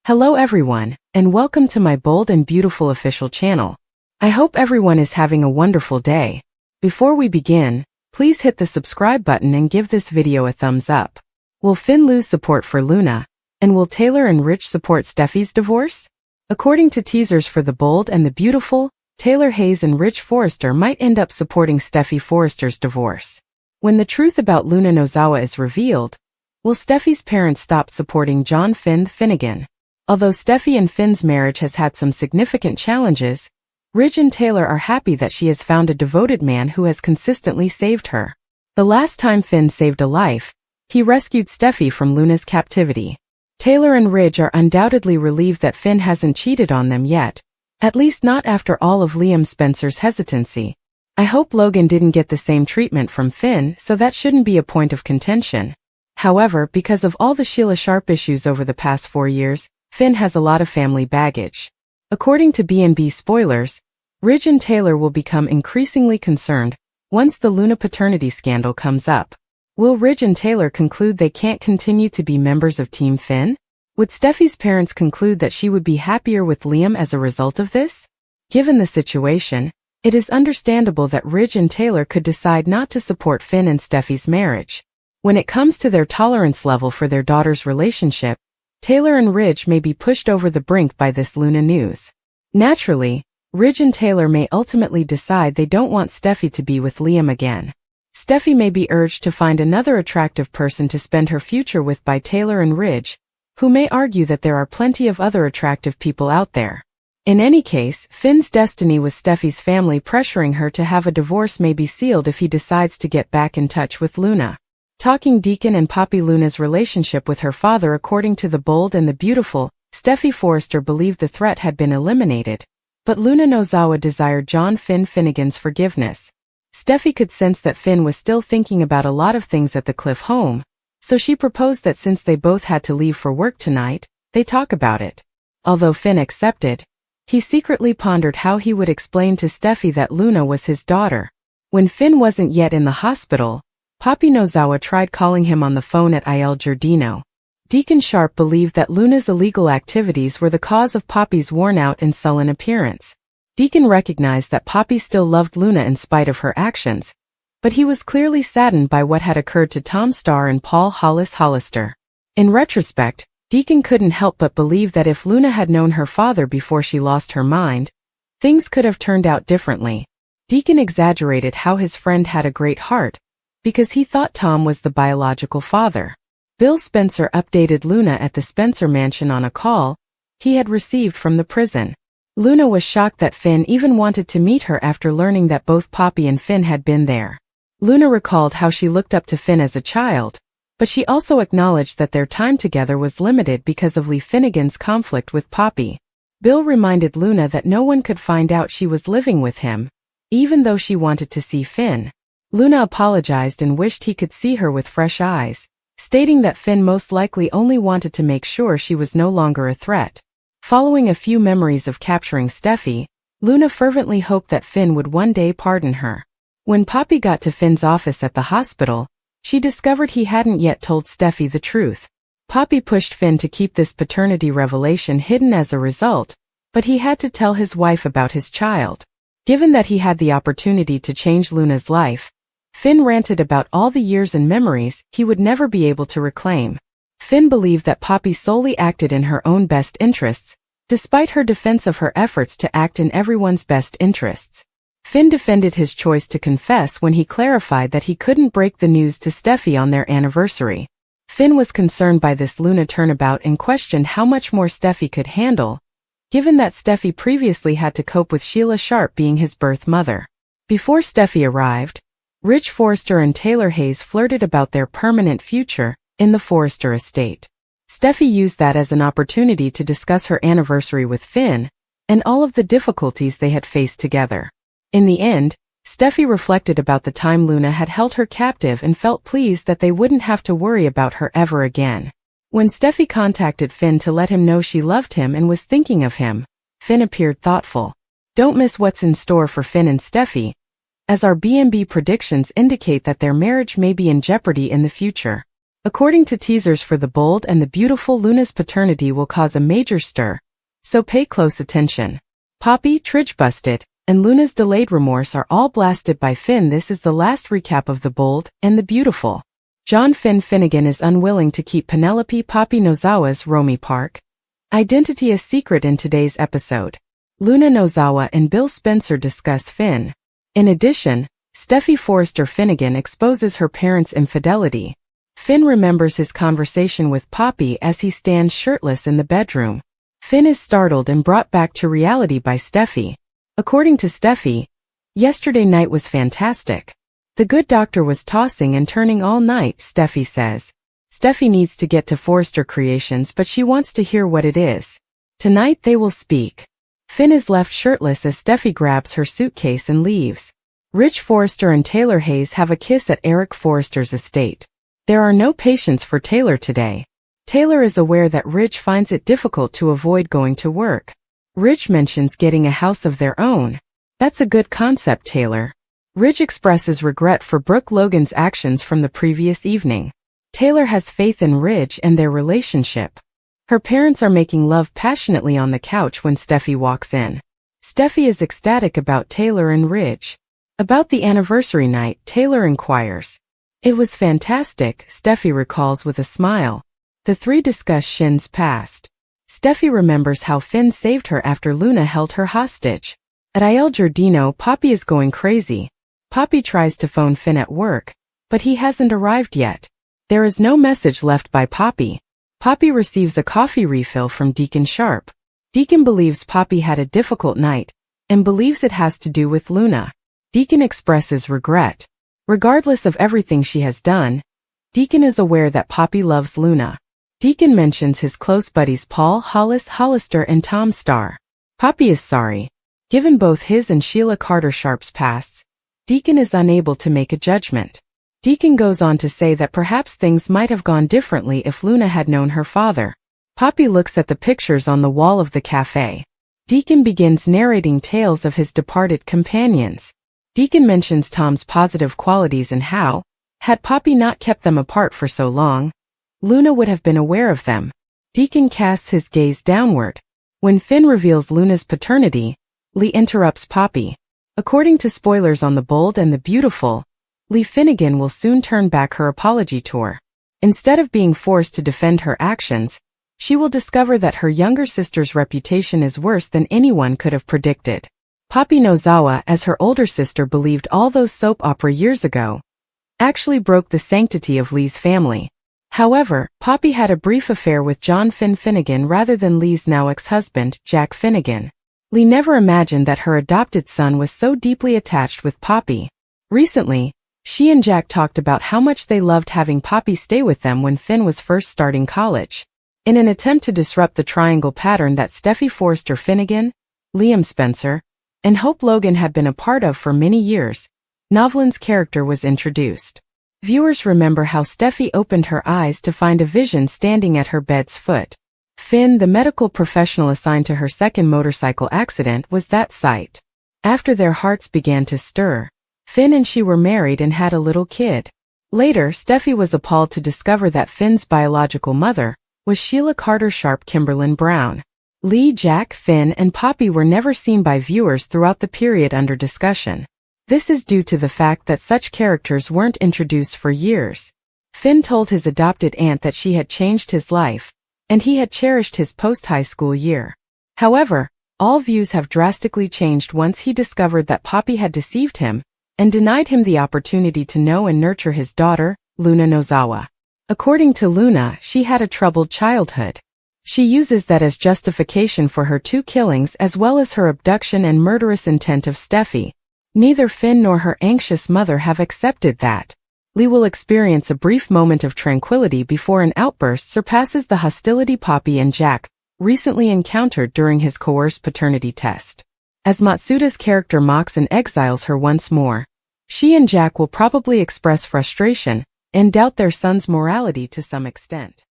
Hello everyone, and welcome to my bold and beautiful official channel. I hope everyone is having a wonderful day. Before we begin, please hit the subscribe button and give this video a thumbs up. Will Finn lose support for Luna? And will Taylor and Rich support Steffy's divorce? According to teasers for The Bold and the Beautiful, Taylor Hayes and Rich Forrester might end up supporting Steffy Forrester's divorce. When the truth about Luna Nozawa is revealed, will Steffy's parents stop supporting John Finn Finnegan? Although Steffy and Finn's marriage has had some significant challenges, Ridge and Taylor are happy that she has found a devoted man who has consistently saved her. The last time Finn saved a life, he rescued Steffy from Luna's captivity. Taylor and Ridge are undoubtedly relieved that Finn hasn't cheated on them yet, at least not after all of Liam Spencer's hesitancy. I hope Logan didn't get the same treatment from Finn, so that shouldn't be a point of contention. However, because of all the Sheila Sharp issues over the past 4 years, Finn has a lot of family baggage. According to B&B spoilers, Ridge and Taylor will become increasingly concerned once the Luna paternity scandal comes up. Will Ridge and Taylor conclude they can't continue to be members of Team Finn? Would Steffy's parents conclude that she would be happier with Liam as a result of this? Given the situation, it is understandable that Ridge and Taylor could decide not to support Finn and Steffy's marriage. When it comes to their tolerance level for their daughter's relationship, Taylor and Ridge may be pushed over the brink by this Luna news. Naturally, Ridge and Taylor may ultimately decide they don't want Steffy to be with Liam again. Steffy may be urged to find another attractive person to spend her future with by Taylor and Ridge, who may argue that there are plenty of other attractive people out there. In any case, Finn's destiny with Steffy's family pressuring her to have a divorce may be sealed if he decides to get back in touch with Luna. Talking Deacon and Poppy Luna's relationship with her father. According to The Bold and the Beautiful, Steffy Forrester believed the threat had been eliminated, but Luna Nozawa desired John Finn Finnegan's forgiveness. Steffy could sense that Finn was still thinking about a lot of things at the Cliff home, so she proposed that since they both had to leave for work tonight, they talk about it. Although Finn accepted, he secretly pondered how he would explain to Steffy that Luna was his daughter. When Finn wasn't yet in the hospital, Poppy Nozawa tried calling him on the phone at Il Giardino. Deacon Sharp believed that Luna's illegal activities were the cause of Poppy's worn-out and sullen appearance. Deacon recognized that Poppy still loved Luna in spite of her actions, but he was clearly saddened by what had occurred to Tom Starr and Paul Hollis Hollister. In retrospect, Deacon couldn't help but believe that if Luna had known her father before she lost her mind, things could have turned out differently. Deacon exaggerated how his friend had a great heart, because he thought Tom was the biological father. Bill Spencer updated Luna at the Spencer mansion on a call he had received from the prison. Luna was shocked that Finn even wanted to meet her after learning that both Poppy and Finn had been there. Luna recalled how she looked up to Finn as a child, but she also acknowledged that their time together was limited because of Lee Finnegan's conflict with Poppy. Bill reminded Luna that no one could find out she was living with him, even though she wanted to see Finn. Luna apologized and wished he could see her with fresh eyes, stating that Finn most likely only wanted to make sure she was no longer a threat. Following a few memories of capturing Steffy, Luna fervently hoped that Finn would one day pardon her. When Poppy got to Finn's office at the hospital, she discovered he hadn't yet told Steffy the truth. Poppy pushed Finn to keep this paternity revelation hidden as a result, but he had to tell his wife about his child. Given that he had the opportunity to change Luna's life, Finn ranted about all the years and memories he would never be able to reclaim. Finn believed that Poppy solely acted in her own best interests, despite her defense of her efforts to act in everyone's best interests. Finn defended his choice to confess when he clarified that he couldn't break the news to Steffy on their anniversary. Finn was concerned by this Luna turnabout and questioned how much more Steffy could handle, given that Steffy previously had to cope with Sheila Sharp being his birth mother. Before Steffy arrived, Rich Forrester and Taylor Hayes flirted about their permanent future in the Forrester estate. Steffy used that as an opportunity to discuss her anniversary with Finn and all of the difficulties they had faced together. In the end, Steffy reflected about the time Luna had held her captive and felt pleased that they wouldn't have to worry about her ever again. When Steffy contacted Finn to let him know she loved him and was thinking of him, Finn appeared thoughtful. Don't miss what's in store for Finn and Steffy, as our B&B predictions indicate that their marriage may be in jeopardy in the future. According to teasers for The Bold and the Beautiful, Luna's paternity will cause a major stir, so pay close attention. Poppy, Tridge busted, and Luna's delayed remorse are all blasted by Finn. This is the last recap of The Bold and the Beautiful. John Finnegan is unwilling to keep Penelope Poppy Nozawa's Romy Park identity a secret in today's episode. Luna Nozawa and Bill Spencer discuss Finn. In addition, Steffy Forrester Finnegan exposes her parents' infidelity. Finn remembers his conversation with Poppy as he stands shirtless in the bedroom. Finn is startled and brought back to reality by Steffy. According to Steffy, yesterday night was fantastic. The good doctor was tossing and turning all night, Steffy says. Steffy needs to get to Forrester Creations, but she wants to hear what it is. Tonight they will speak. Finn is left shirtless as Steffy grabs her suitcase and leaves. Rich Forrester and Taylor Hayes have a kiss at Eric Forrester's estate. There are no patients for Taylor today. Taylor is aware that Rich finds it difficult to avoid going to work. Rich mentions getting a house of their own. That's a good concept, Taylor. Rich expresses regret for Brooke Logan's actions from the previous evening. Taylor has faith in Rich and their relationship. Her parents are making love passionately on the couch when Steffy walks in. Steffy is ecstatic about Taylor and Rich. About the anniversary night, Taylor inquires. It was fantastic, Steffy recalls with a smile. The three discuss Shin's past. Steffy remembers how Finn saved her after Luna held her hostage. At Il Giardino, Poppy is going crazy. Poppy tries to phone Finn at work, but he hasn't arrived yet. There is no message left by Poppy. Poppy receives a coffee refill from Deacon Sharp. Deacon believes Poppy had a difficult night, and believes it has to do with Luna. Deacon expresses regret. Regardless of everything she has done, Deacon is aware that Poppy loves Luna. Deacon mentions his close buddies Paul Hollister and Tom Starr. Poppy is sorry. Given both his and Sheila Carter Sharp's pasts, Deacon is unable to make a judgment. Deacon goes on to say that perhaps things might have gone differently if Luna had known her father. Poppy looks at the pictures on the wall of the cafe. Deacon begins narrating tales of his departed companions. Deacon mentions Tom's positive qualities and how, had Poppy not kept them apart for so long, Luna would have been aware of them. Deacon casts his gaze downward. When Finn reveals Luna's paternity, Lee interrupts Poppy. According to spoilers on The Bold and the Beautiful, Lee Finnegan will soon turn back her apology tour. Instead of being forced to defend her actions, she will discover that her younger sister's reputation is worse than anyone could have predicted. Poppy Nozawa, as her older sister believed all those soap opera years ago, actually broke the sanctity of Lee's family. However, Poppy had a brief affair with John Finnegan rather than Lee's now ex-husband, Jack Finnegan. Lee never imagined that her adopted son was so deeply attached with Poppy. Recently, she and Jack talked about how much they loved having Poppy stay with them when Finn was first starting college. In an attempt to disrupt the triangle pattern that Steffy Forrester Finnegan, Liam Spencer, and Hope Logan had been a part of for many years, Novlan's character was introduced. Viewers remember how Steffy opened her eyes to find a vision standing at her bed's foot. Finn, the medical professional assigned to her second motorcycle accident, was that sight. After their hearts began to stir, Finn and she were married and had a little kid. Later, Steffy was appalled to discover that Finn's biological mother was Sheila Carter Sharp Kimberlyn Brown. Lee, Jack, Finn, and Poppy were never seen by viewers throughout the period under discussion. This is due to the fact that such characters weren't introduced for years. Finn told his adopted aunt that she had changed his life, and he had cherished his post-high school year. However, all views have drastically changed once he discovered that Poppy had deceived him and denied him the opportunity to know and nurture his daughter, Luna Nozawa. According to Luna, she had a troubled childhood. She uses that as justification for her two killings as well as her abduction and murderous intent of Steffy. Neither Finn nor her anxious mother have accepted that. Lee will experience a brief moment of tranquility before an outburst surpasses the hostility Poppy and Jack recently encountered during his coerced paternity test. As Matsuda's character mocks and exiles her once more, she and Jack will probably express frustration and doubt their son's morality to some extent.